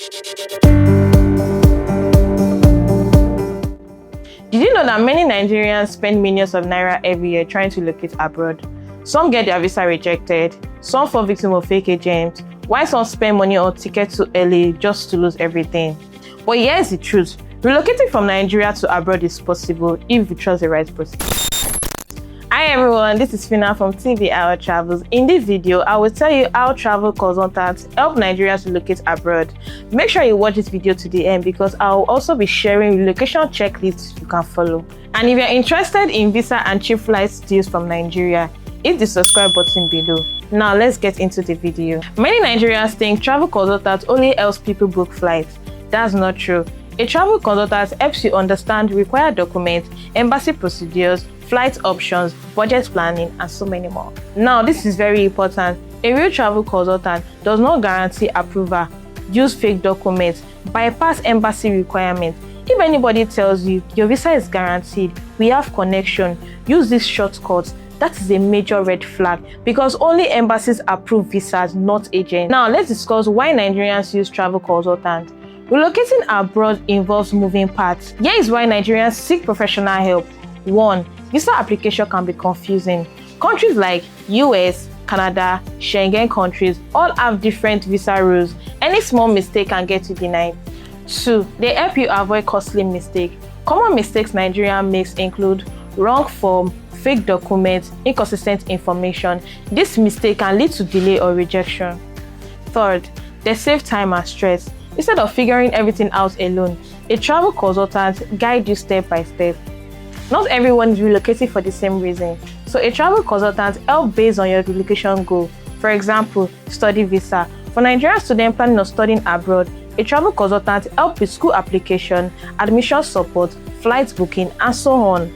Did you know that many Nigerians spend millions of naira every year trying to locate abroad? Some get their visa rejected, some fall victim of fake agents, while some spend money on tickets to LA just to lose everything. But here's the truth. Relocating from Nigeria to abroad is possible if you trust the right process. Hi everyone, this is Fina from TBIL Travels. In this video, I will tell you how travel consultants help Nigerians relocate abroad. Make sure you watch this video to the end because I will also be sharing relocation checklists you can follow. And if you're interested in visa and cheap flight deals from Nigeria, hit the subscribe button below. Now let's get into the video. Many Nigerians think travel consultants only helps people book flights. That's not true. A travel consultant helps you understand required documents, embassy procedures, flight options, budget planning, and so many more. Now, this is very important. A real travel consultant does not guarantee approval, use fake documents, bypass embassy requirements. If anybody tells you your visa is guaranteed, we have connection, use these shortcuts, that is a major red flag because only embassies approve visas, not agents. Now, let's discuss why Nigerians use travel consultants. Relocating abroad involves moving parts. Here is why Nigerians seek professional help. 1. Visa application can be confusing. Countries like US, Canada, Schengen countries all have different visa rules. Any small mistake can get you denied. 2. They help you avoid costly mistakes. Common mistakes Nigerians make include wrong form, fake documents, inconsistent information. This mistake can lead to delay or rejection. 3. They save time and stress. Instead of figuring everything out alone, a travel consultant guides you step by step. Not everyone is relocating for the same reason, so a travel consultant helps based on your relocation goal. For example, study visa. For Nigerian students planning on studying abroad, a travel consultant helps with school application, admission support, flight booking, and so on.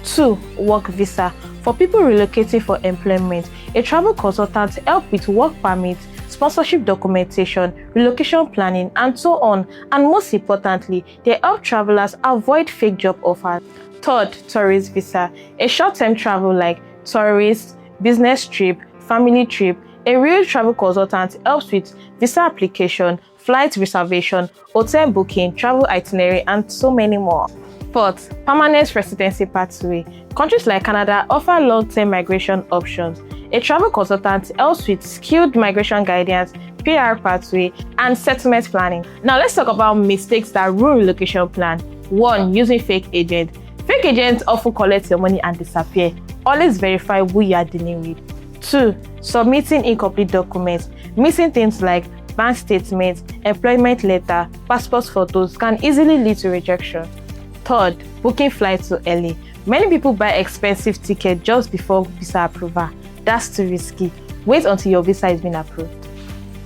2. Work visa. For people relocating for employment, a travel consultant helps with work permits, sponsorship documentation, relocation planning, and so on. And most importantly, they help travelers avoid fake job offers. 3. Tourist visa. A short-term travel like tourist, business trip, family trip. A real travel consultant helps with visa application, flight reservation, hotel booking, travel itinerary, and so many more. 4. Permanent residency pathway. Countries like Canada offer long-term migration options. A travel consultant helps with skilled migration guidance, PR pathway, and settlement planning. Now let's talk about mistakes that ruin relocation plan. 1. Using fake agents. Fake agents often collect your money and disappear. Always verify who you are dealing with. 2. Submitting incomplete documents. Missing things like bank statements, employment letter, passport photos can easily lead to rejection. 3. Booking flights to LA. Many people buy expensive tickets just before visa approval. That's too risky. Wait until your visa has been approved.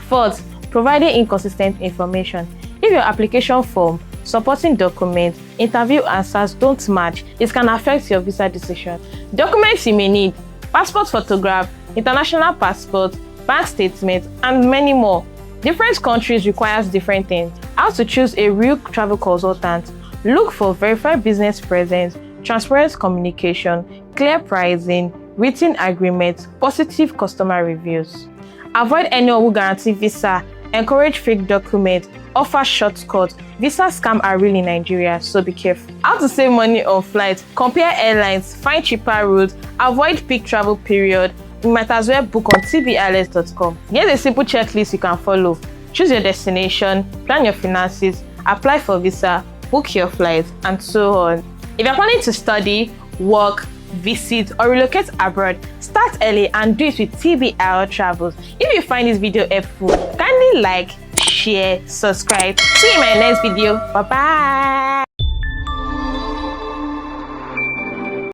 4. Providing inconsistent information. If your application form, supporting documents, interview answers don't match, it can affect your visa decision. Documents you may need: passport photograph, international passport, bank statement, and many more. Different countries requires different things. How to choose a real travel consultant? Look for verified business presence, transparent communication, clear pricing, written agreements, positive customer reviews. Avoid anyone who guarantee visa, encourage fake documents, offer shortcuts. Visa scams are real in Nigeria, so be careful. How to save money on flights? Compare airlines, find cheaper routes, avoid peak travel period. You might as well book on tbils.com. Here's a simple checklist you can follow. Choose your destination, plan your finances, apply for visa, book your flights, and so on. If you're planning to study, work, visit, or relocate abroad, start early and do it with TBIL Travels. If you find this video helpful, kindly like, share, subscribe. See you in my next video. Bye bye.